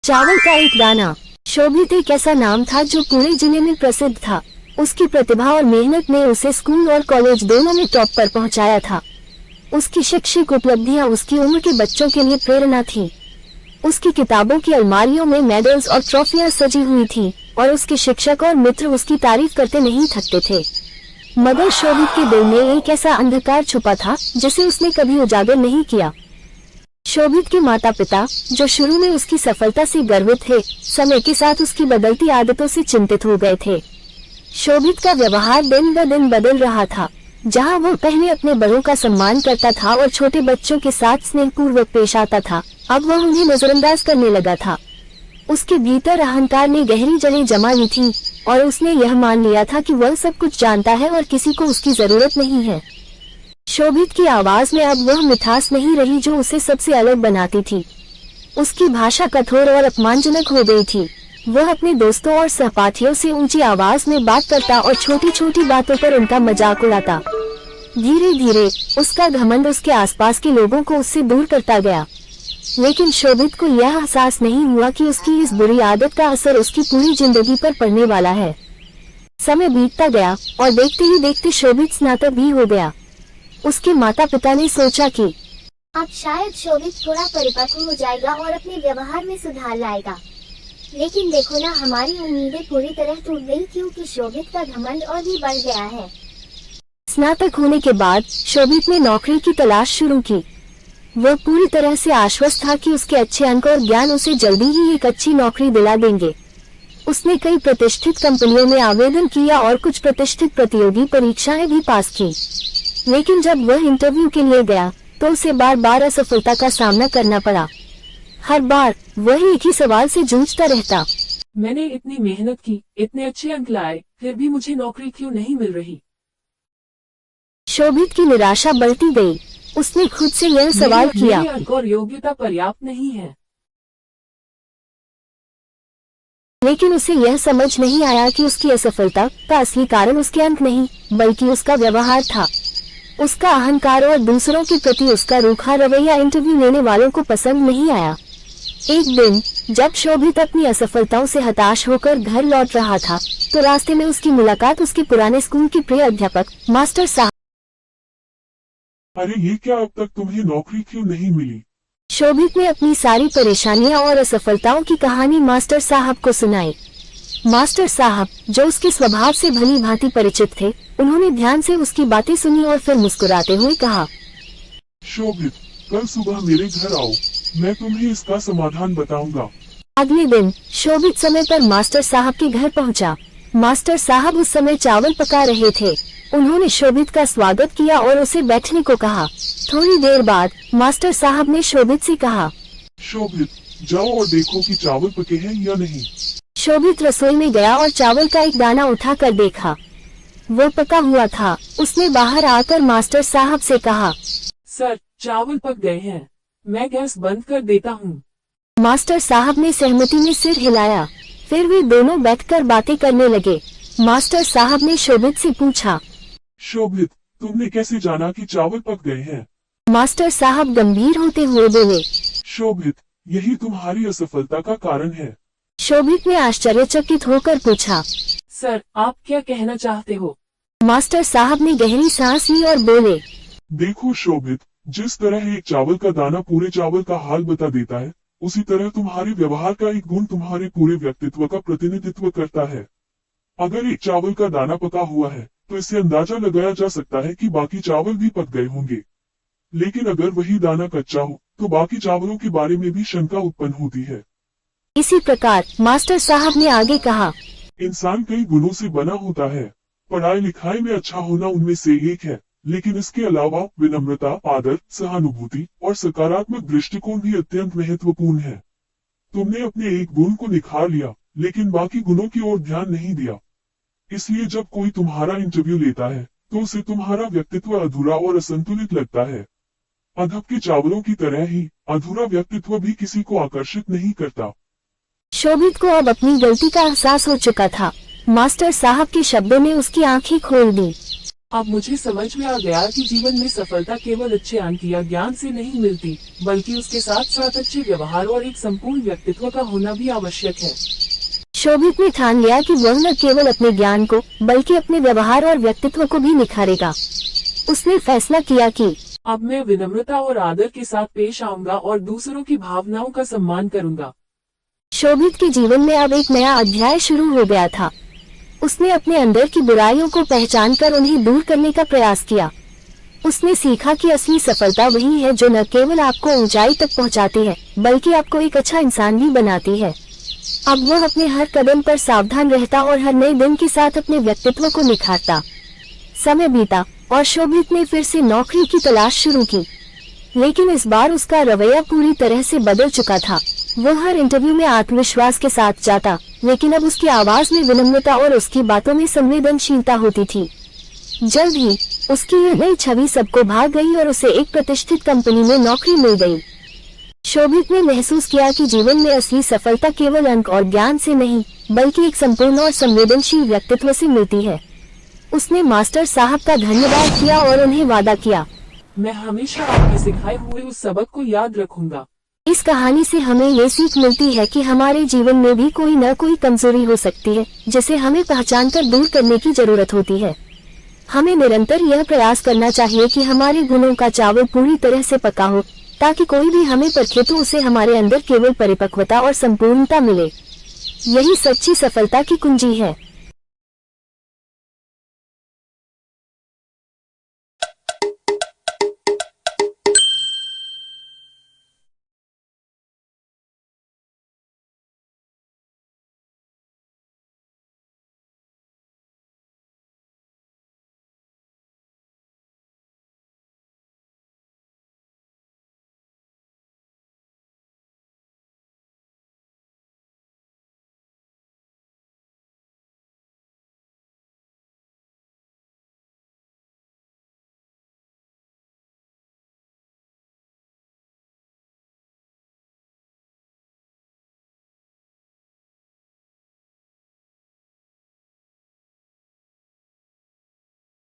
चावल का एक दाना। शोभित एक ऐसा नाम था जो पूरे जिले में प्रसिद्ध था। उसकी प्रतिभा और मेहनत ने उसे स्कूल और कॉलेज दोनों में टॉप पर पहुंचाया था। उसकी शैक्षिक उपलब्धियां उसकी उम्र के बच्चों के लिए प्रेरणा थी। उसकी किताबों की अलमारियों में मेडल्स और ट्रॉफियां सजी हुई थी और उसके शिक्षक और मित्र उसकी तारीफ करते नहीं थकते थे। मगर शोभित के दिल में एक ऐसा अंधकार छुपा था जिसे उसने कभी उजागर नहीं किया। शोभित के माता पिता, जो शुरू में उसकी सफलता से गर्वित थे, समय के साथ उसकी बदलती आदतों से चिंतित हो गए थे। शोभित का व्यवहार दिन ब दिन बदल रहा था। जहां वो पहले अपने बड़ों का सम्मान करता था और छोटे बच्चों के साथ स्नेहपूर्वक पेश आता था, अब वह उन्हें नजरअंदाज करने लगा था। उसके भीतर अहंकार ने गहरी जड़ें जमा ली थी और उसने यह मान लिया था कि वह सब कुछ जानता है और किसी को उसकी जरूरत नहीं है। शोभित की आवाज में अब वह मिठास नहीं रही जो उसे सबसे अलग बनाती थी। उसकी भाषा कठोर और अपमानजनक हो गई थी। वह अपने दोस्तों और सहपाठियों से ऊंची आवाज में बात करता और छोटी छोटी बातों पर उनका मजाक उड़ाता। धीरे धीरे उसका घमंड उसके आसपास के लोगों को उससे दूर करता गया। लेकिन शोभित को यह एहसास नहीं हुआ कि उसकी इस बुरी आदत का असर उसकी पूरी जिंदगी पर पड़ने वाला है। समय बीतता गया और देखते ही देखते शोभित स्नातक भी हो गया। उसके माता पिता ने सोचा कि अब शायद शोभित थोड़ा परिपक्व हो जाएगा और अपने व्यवहार में सुधार लाएगा। लेकिन देखो ना, हमारी उम्मीदें पूरी तरह टूट गई क्योंकि शोभित का घमंड और भी बढ़ गया है। स्नातक होने के बाद शोभित ने नौकरी की तलाश शुरू की। वह पूरी तरह से आश्वस्त था कि उसके अच्छे अंक और ज्ञान उसे जल्दी ही एक अच्छी नौकरी दिला देंगे। उसने कई प्रतिष्ठित कंपनियों में आवेदन किया और कुछ प्रतिष्ठित प्रतियोगी परीक्षाएं भी पास की। लेकिन जब वह इंटरव्यू के लिए गया तो उसे बार बार असफलता का सामना करना पड़ा। हर बार वह एक ही सवाल से जूझता रहता। मैंने इतनी मेहनत की, इतने अच्छे अंक लाए, फिर भी मुझे नौकरी क्यों नहीं मिल रही। शोभित की निराशा बढ़ती गई। उसने खुद से यह सवाल किया, मेरे अंक और योग्यता पर्याप्त नहीं है। लेकिन उसे यह समझ नहीं आया कि उसकी असफलता का असली कारण उसके अंक नहीं बल्कि उसका व्यवहार था। उसका अहंकार और दूसरों के प्रति उसका रूखा रवैया इंटरव्यू लेने वालों को पसंद नहीं आया। एक दिन जब शोभित अपनी असफलताओं से हताश होकर घर लौट रहा था तो रास्ते में उसकी मुलाकात उसके पुराने स्कूल के प्रिय अध्यापक मास्टर साहब। अरे ये क्या, अब तक तुम्हें नौकरी क्यों नहीं मिली। शोभित ने अपनी सारी परेशानियां और असफलताओं की कहानी मास्टर साहब को सुनाई। मास्टर साहब, जो उसके स्वभाव से भली भांति परिचित थे, उन्होंने ध्यान से उसकी बातें सुनी और फिर मुस्कुराते हुए कहा, शोभित, कल सुबह मेरे घर आओ, मैं तुम्हें इसका समाधान बताऊंगा। अगले दिन शोभित समय पर मास्टर साहब के घर पहुंचा। मास्टर साहब उस समय चावल पका रहे थे। उन्होंने शोभित का स्वागत किया और उसे बैठने को कहा। थोड़ी देर बाद मास्टर साहब ने शोभित से कहा, शोभित, जाओ और देखो कि चावल पके हैं या नहीं। शोभित रसोई में गया और चावल का एक दाना उठाकर देखा। वो पका हुआ था। उसने बाहर आकर मास्टर साहब से कहा, सर, चावल पक गए हैं, मैं गैस बंद कर देता हूँ। मास्टर साहब ने सहमति में सिर हिलाया। फिर वे दोनों बैठकर बातें करने लगे। मास्टर साहब ने शोभित से पूछा, शोभित, तुमने कैसे जाना कि चावल पक गए हैं। मास्टर साहब गंभीर होते हुए बोले, शोभित, यही तुम्हारी असफलता का कारण है। शोभित ने आश्चर्यचकित होकर पूछा, सर, आप क्या कहना चाहते हो। मास्टर साहब ने गहरी सांस ली और बोले, देखो शोभित, जिस तरह एक चावल का दाना पूरे चावल का हाल बता देता है, उसी तरह तुम्हारे व्यवहार का एक गुण तुम्हारे पूरे व्यक्तित्व का प्रतिनिधित्व करता है। अगर एक चावल का दाना पका हुआ है तो इससे अंदाजा लगाया जा सकता है कि बाकी चावल भी पक गए होंगे। लेकिन अगर वही दाना कच्चा हो तो बाकी चावलों के बारे में भी शंका उत्पन्न होती है। इसी प्रकार मास्टर साहब ने आगे कहा, इंसान कई गुणों से बना होता है। पढ़ाई लिखाई में अच्छा होना उनमें से एक है, लेकिन इसके अलावा विनम्रता, आदर, सहानुभूति और सकारात्मक दृष्टिकोण भी अत्यंत महत्वपूर्ण है। तुमने अपने एक गुण को निखार लिया, लेकिन बाकी गुणों की ओर ध्यान नहीं दिया। इसलिए जब कोई तुम्हारा इंटरव्यू लेता है तो उसे तुम्हारा व्यक्तित्व अधूरा और असंतुलित लगता है। अधप के चावलों की तरह ही अधूरा व्यक्तित्व भी किसी को आकर्षित नहीं करता। शोभित को अब अपनी गलती का एहसास हो चुका था। मास्टर साहब के शब्दों ने उसकी आंखें खोल दी। अब मुझे समझ में आ गया कि जीवन में सफलता केवल अच्छे अंक या ज्ञान से नहीं मिलती, बल्कि उसके साथ साथ अच्छे व्यवहार और एक संपूर्ण व्यक्तित्व का होना भी आवश्यक है। शोभित ने ठान लिया कि वह न केवल अपने ज्ञान को बल्कि अपने व्यवहार और व्यक्तित्व को भी निखारेगा। उसने फैसला किया कि अब मैं विनम्रता और आदर के साथ पेश आऊंगा और दूसरों की भावनाओं का सम्मान करूंगा। शोभित के जीवन में अब एक नया अध्याय शुरू हो गया था। उसने अपने अंदर की बुराइयों को पहचानकर उन्हें दूर करने का प्रयास किया। उसने सीखा कि असली सफलता वही है जो न केवल आपको ऊंचाई तक पहुंचाती है, बल्कि आपको एक अच्छा इंसान भी बनाती है। अब वह अपने हर कदम पर सावधान रहता और हर नए दिन के साथ अपने व्यक्तित्व को निखारता। समय बीता और शोभित ने फिर से नौकरी की तलाश शुरू की, लेकिन इस बार उसका रवैया पूरी तरह से बदल चुका था। वह हर इंटरव्यू में आत्मविश्वास के साथ जाता, लेकिन अब उसकी आवाज में विनम्रता और उसकी बातों में संवेदनशीलता होती थी। जल्द ही उसकी यह नई छवि सबको भाग गई और उसे एक प्रतिष्ठित कंपनी में नौकरी मिल गई। शोभित ने महसूस किया कि जीवन में असली सफलता केवल अंक और ज्ञान से नहीं, बल्कि एक संपूर्ण और संवेदनशील व्यक्तित्व से मिलती है। उसने मास्टर साहब का धन्यवाद किया और उन्हें वादा किया, मैं हमेशा आपके सिखाए हुए उस सबक को याद रखूंगा। इस कहानी से हमें ये सीख मिलती है कि हमारे जीवन में भी कोई न कोई कमजोरी हो सकती है, जिसे हमें पहचानकर दूर करने की जरूरत होती है। हमें निरंतर यह प्रयास करना चाहिए कि हमारे गुणों का चावल पूरी तरह से पका हो, ताकि कोई भी हमें परखे तो उसे हमारे अंदर केवल परिपक्वता और संपूर्णता मिले। यही सच्ची सफलता की कुंजी है।